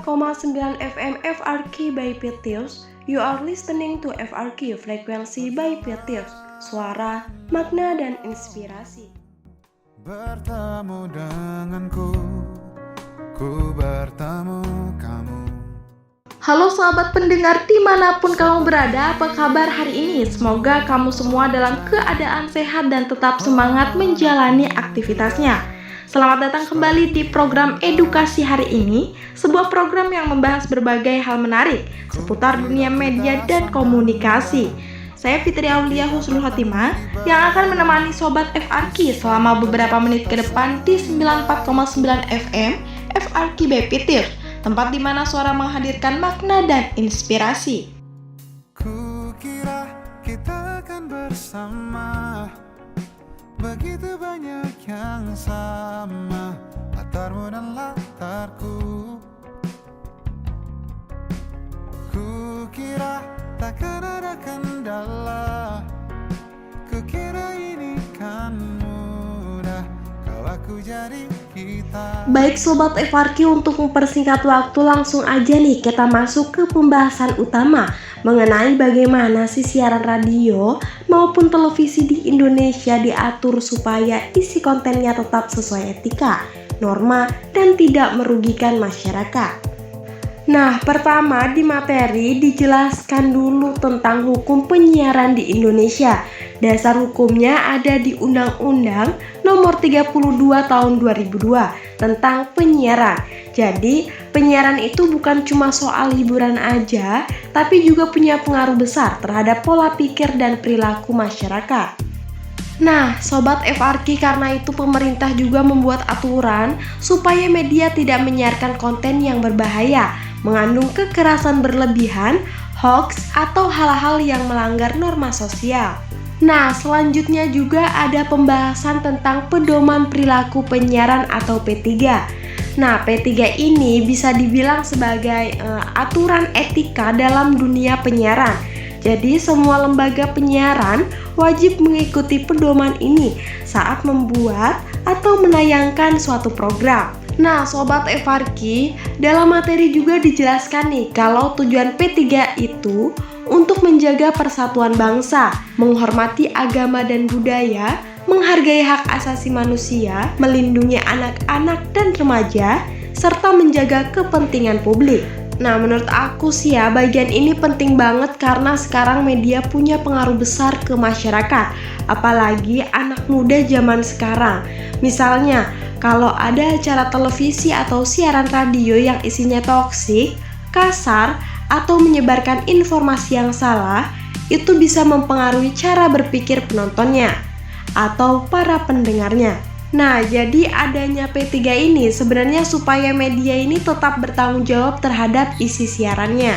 94,9 FM FRQ by Pitius. You are listening to FRQ Frekuensi by Pitius. Suara, makna, dan inspirasi. Bertemu denganku, ku bertemu kamu. Halo sahabat pendengar dimanapun kamu berada, apa kabar hari ini? Semoga kamu semua dalam keadaan sehat dan tetap semangat menjalani aktivitasnya. Selamat datang kembali di program edukasi hari ini, sebuah program yang membahas berbagai hal menarik seputar dunia media dan komunikasi. Saya Fitri Aulia Husnul Khotimah yang akan menemani Sobat FRQ selama beberapa menit ke depan di 94,9 FM FRQ by Pitius, tempat di mana suara menghadirkan makna dan inspirasi. Ku kira kita akan bersama, begitu banyak yang sama, latarmu dan latarku. Ku kira takkan ada kendala, ku kira ini kan mudah, kalau aku jadi kita. Baik Sobat FRQ, untuk mempersingkat waktu langsung aja nih kita masuk ke pembahasan utama mengenai bagaimana sih siaran radio maupun televisi di Indonesia diatur supaya isi kontennya tetap sesuai etika, norma, dan tidak merugikan masyarakat. Nah, pertama di materi dijelaskan dulu tentang hukum penyiaran di Indonesia. Dasar hukumnya ada di Undang-Undang Nomor 32 Tahun 2002 tentang penyiaran. Jadi, penyiaran itu bukan cuma soal hiburan aja, tapi juga punya pengaruh besar terhadap pola pikir dan perilaku masyarakat. Nah, Sobat FRQ, karena itu pemerintah juga membuat aturan supaya media tidak menyiarkan konten yang berbahaya, mengandung kekerasan berlebihan, hoax, atau hal-hal yang melanggar norma sosial. Nah, selanjutnya juga ada pembahasan tentang pedoman perilaku penyiaran atau P3. Nah, P3 ini bisa dibilang sebagai aturan etika dalam dunia penyiaran. Jadi, semua lembaga penyiaran wajib mengikuti pedoman ini saat membuat atau menayangkan suatu program. Nah, Sobat FRQ, dalam materi juga dijelaskan nih kalau tujuan P3 itu untuk menjaga persatuan bangsa, menghormati agama dan budaya, menghargai hak asasi manusia, melindungi anak-anak dan remaja, serta menjaga kepentingan publik. Nah, menurut aku sih ya, bagian ini penting banget karena sekarang media punya pengaruh besar ke masyarakat, apalagi anak muda zaman sekarang. Misalnya, kalau ada acara televisi atau siaran radio yang isinya toksik, kasar, atau menyebarkan informasi yang salah, itu bisa mempengaruhi cara berpikir penontonnya atau para pendengarnya. Nah, jadi adanya P3 ini sebenarnya supaya media ini tetap bertanggung jawab terhadap isi siarannya.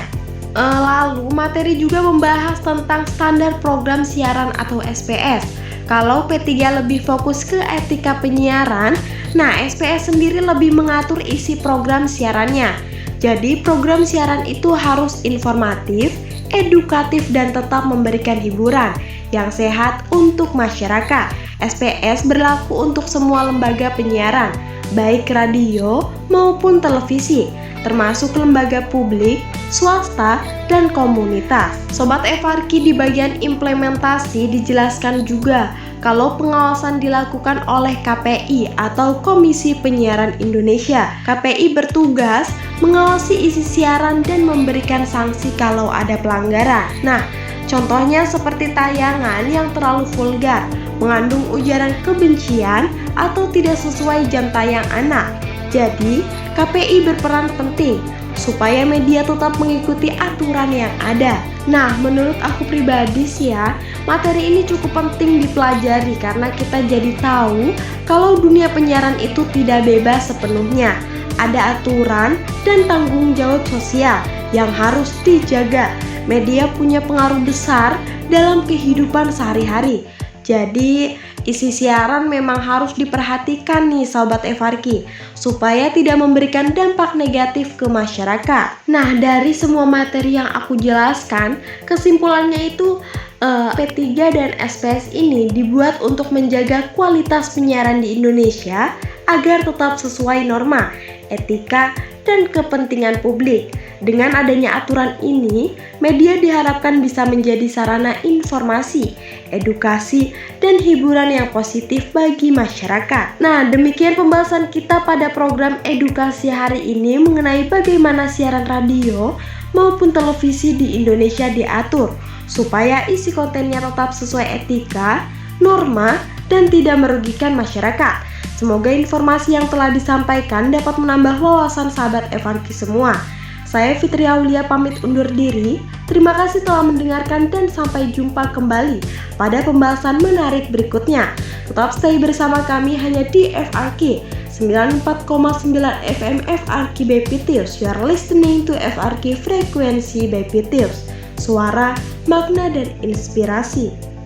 Lalu materi juga membahas tentang standar program siaran atau SPS. Kalau P3 lebih fokus ke etika penyiaran, nah SPS sendiri lebih mengatur isi program siarannya. Jadi program siaran itu harus informatif, edukatif, dan tetap memberikan hiburan yang sehat untuk masyarakat. SPS berlaku untuk semua lembaga penyiaran, baik radio maupun televisi, termasuk lembaga publik, swasta, dan komunitas. Sobat FRQ, di bagian implementasi dijelaskan juga kalau pengawasan dilakukan oleh KPI atau Komisi Penyiaran Indonesia. KPI bertugas mengawasi isi siaran dan memberikan sanksi kalau ada pelanggaran. Nah, contohnya seperti tayangan yang terlalu vulgar, mengandung ujaran kebencian, atau tidak sesuai jam tayang anak. Jadi, KPI berperan penting supaya media tetap mengikuti aturan yang ada. Nah, menurut aku pribadi sih ya, materi ini cukup penting dipelajari karena kita jadi tahu kalau dunia penyiaran itu tidak bebas sepenuhnya. Ada aturan dan tanggung jawab sosial yang harus dijaga. Media punya pengaruh besar dalam kehidupan sehari-hari. Jadi, isi siaran memang harus diperhatikan nih Sobat FRQ, supaya tidak memberikan dampak negatif ke masyarakat. Nah, dari semua materi yang aku jelaskan, kesimpulannya itu P3 dan SPS ini dibuat untuk menjaga kualitas penyiaran di Indonesia agar tetap sesuai norma, etika, dan kepentingan publik. Dengan adanya aturan ini, media diharapkan bisa menjadi sarana informasi, edukasi, dan hiburan yang positif bagi masyarakat. Nah, demikian pembahasan kita pada program edukasi hari ini mengenai bagaimana siaran radio maupun televisi di Indonesia diatur, supaya isi kontennya tetap sesuai etika, norma, dan tidak merugikan masyarakat. Semoga informasi yang telah disampaikan dapat menambah wawasan sahabat FRQ semua. Saya Fitri Aulia pamit undur diri. Terima kasih telah mendengarkan dan sampai jumpa kembali pada pembahasan menarik berikutnya. Tetap stay bersama kami hanya di FRQ 94,9 FM FRQ by Pitius. You are listening to FRQ Frekuensi by Pitius. Suara, makna, dan inspirasi.